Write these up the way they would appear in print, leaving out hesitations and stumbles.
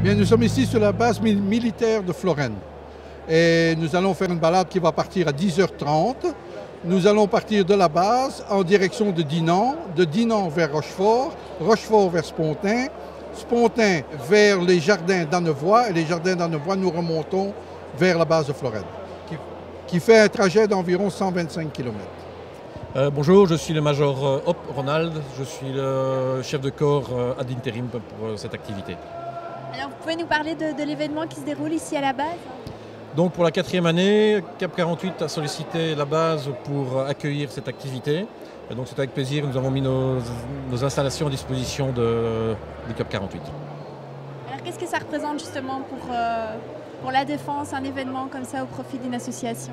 Bien, nous sommes ici sur la base militaire de Florennes. Et nous allons faire une balade qui va partir à 10h30. Nous allons partir de la base en direction de Dinan vers Rochefort, Rochefort vers Spontin, Spontin vers les jardins d'Annevoie et les jardins d'Annevoie, nous remontons vers la base de Florennes, qui fait un trajet d'environ 125 km. Bonjour, je suis le major Hop Ronald, je suis le chef de corps ad interim pour cette activité. Alors vous pouvez nous parler de l'événement qui se déroule ici à la base ? Donc pour la 4e année, Cap 48 a sollicité la base pour accueillir cette activité. Et donc c'est avec plaisir que nous avons mis nos installations à disposition du Cap 48. Alors qu'est-ce que ça représente justement pour la défense, un événement comme ça au profit d'une association ?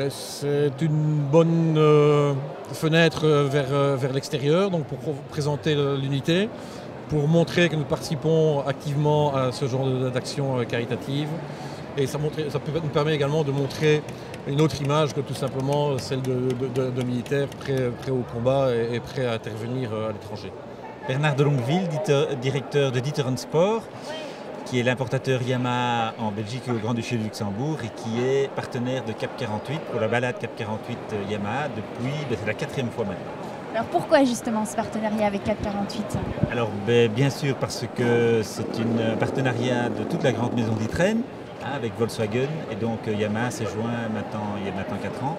C'est une bonne fenêtre vers l'extérieur, donc pour présenter l'unité, pour montrer que nous participons activement à ce genre d'action caritative. Et ça nous permet également de montrer une autre image que tout simplement celle de militaires prêts au combat et prêts à intervenir à l'étranger. Bernard de Longueville, directeur de D'Ieteren Sport, qui est l'importateur Yamaha en Belgique et au Grand-Duché de Luxembourg et qui est partenaire de Cap 48 pour la balade Cap 48 Yamaha depuis, c'est la 4e fois maintenant. Alors pourquoi justement ce partenariat avec Cap 48 ? Alors bien sûr parce que c'est un partenariat de toute la grande maison D'Ieteren avec Volkswagen et donc Yamaha s'est joint il y a maintenant 4 ans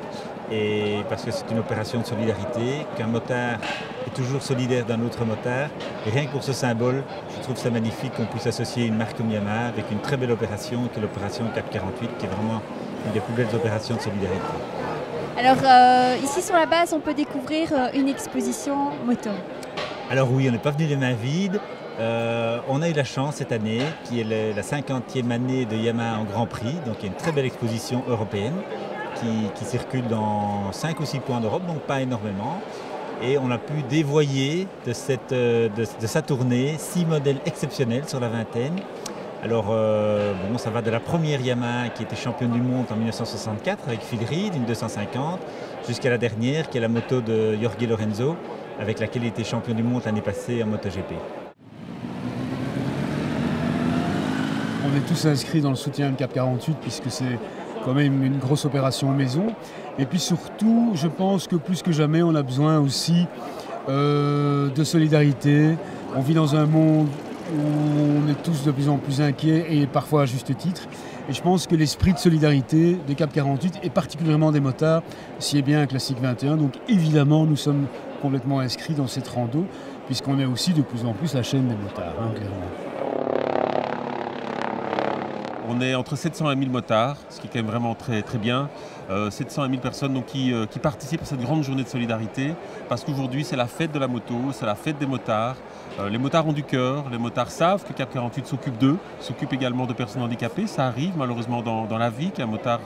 et parce que c'est une opération de solidarité, qu'un motard est toujours solidaire d'un autre motard et rien que pour ce symbole, je trouve ça magnifique qu'on puisse associer une marque comme Yamaha avec une très belle opération qui est l'opération Cap 48 qui est vraiment une des plus belles opérations de solidarité. Alors ici sur la base on peut découvrir une exposition moto. Alors oui, on n'est pas venu les mains vides. On a eu la chance cette année, qui est la 50e année de Yamaha en Grand Prix, donc il y a une très belle exposition européenne qui circule dans 5 ou 6 points d'Europe, donc pas énormément. Et on a pu dévoyer de sa tournée 6 modèles exceptionnels sur la vingtaine. Alors ça va de la première Yamaha qui était championne du monde en 1964 avec Phil Reed, une 250, jusqu'à la dernière qui est la moto de Jorge Lorenzo, avec laquelle il était champion du monde l'année passée en MotoGP. On est tous inscrits dans le soutien de Cap 48 puisque c'est quand même une grosse opération maison. Et puis surtout, je pense que plus que jamais, on a besoin aussi de solidarité. On vit dans un monde où on est tous de plus en plus inquiets et parfois à juste titre. Et je pense que l'esprit de solidarité de Cap 48 et particulièrement des motards s'y est bien un classique 21. Donc évidemment, nous sommes complètement inscrits dans cette rando puisqu'on est aussi de plus en plus la chaîne des motards, clairement. On est entre 700 et 1000 motards, ce qui est quand même vraiment très, très bien. 700 et 1000 personnes donc, qui participent à cette grande journée de solidarité parce qu'aujourd'hui c'est la fête de la moto, c'est la fête des motards. Les motards ont du cœur, les motards savent que Cap 48 s'occupe d'eux, s'occupe également de personnes handicapées. Ça arrive malheureusement dans la vie qu'un motard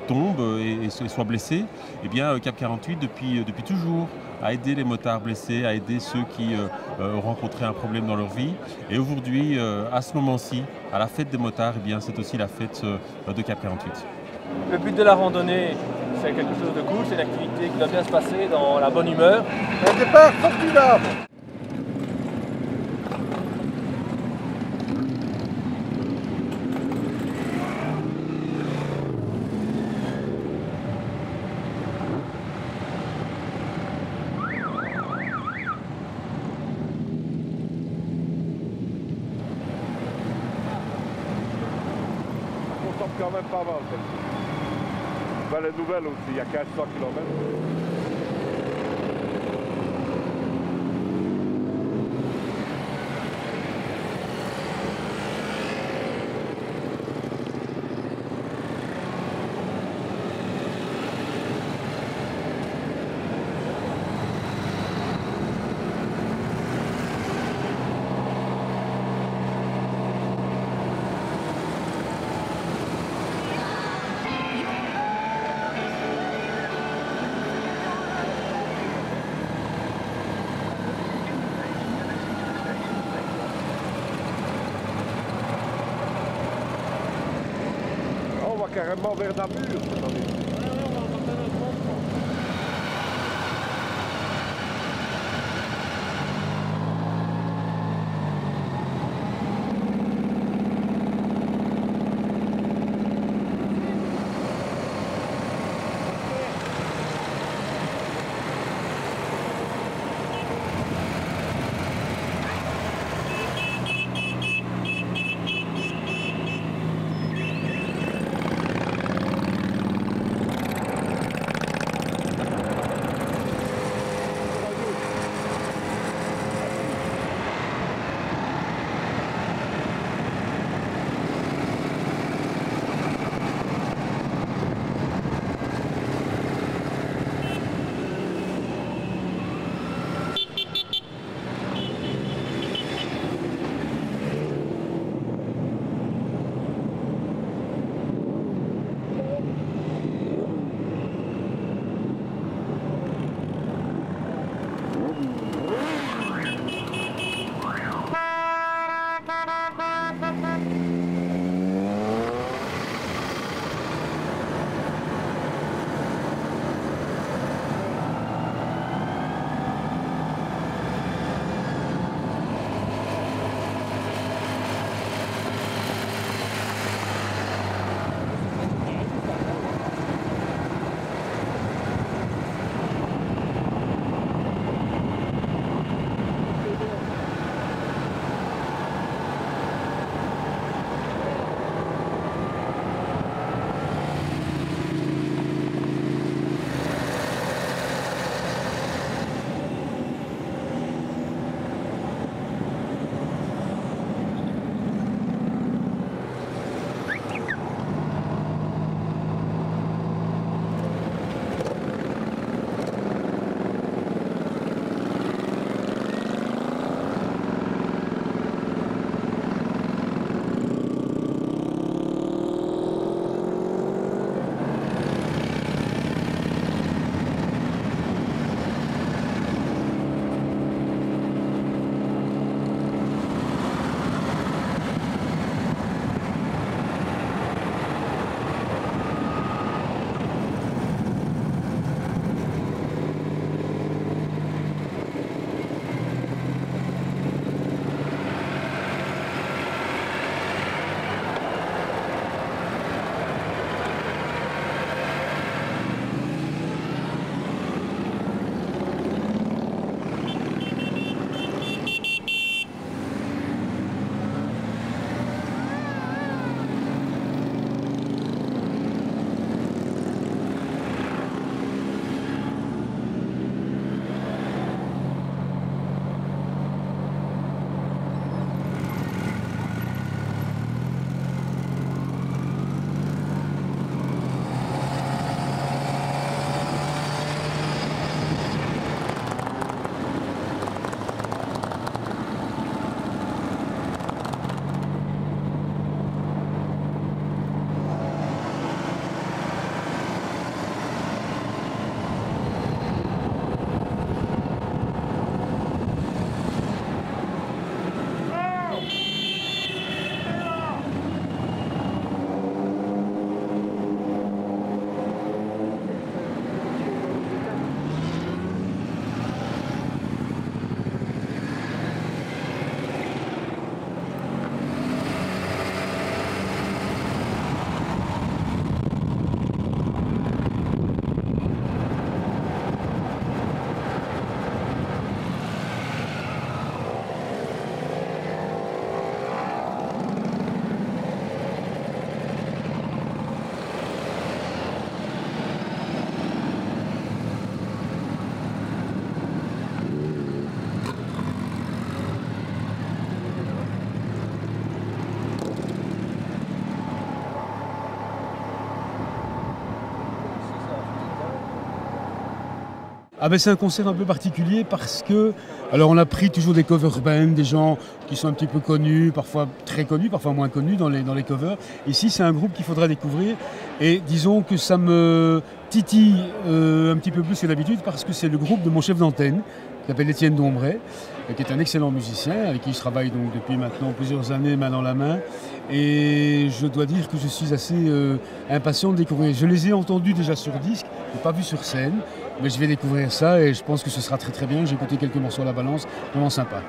tombe et soit blessé. Eh bien Cap 48 depuis toujours a aidé les motards blessés, a aidé ceux qui ont rencontré un problème dans leur vie. Et aujourd'hui, à ce moment-ci, à la fête des motards, eh bien c'est aussi la fête de Cap 48. Le but de la randonnée, c'est quelque chose de cool, c'est une activité qui doit bien se passer dans la bonne humeur. Un départ formidable. On tombe quand même pas mal. Les nouvelles aussi, il y a 1500 km. Carrément vers Namur. Ah ben c'est un concert un peu particulier parce que, alors on a pris toujours des cover bands, des gens qui sont un petit peu connus, parfois très connus, parfois moins connus dans les covers. Ici c'est un groupe qu'il faudra découvrir et disons que ça me titille un petit peu plus que d'habitude parce que c'est le groupe de mon chef d'antenne qui s'appelle Étienne Dombray, qui est un excellent musicien avec qui je travaille donc depuis maintenant plusieurs années main dans la main. Et je dois dire que je suis assez impatient de découvrir. Je les ai entendus déjà sur disque, je n'ai pas vu sur scène, mais je vais découvrir ça et je pense que ce sera très très bien. J'ai écouté quelques morceaux à la balance, vraiment sympa.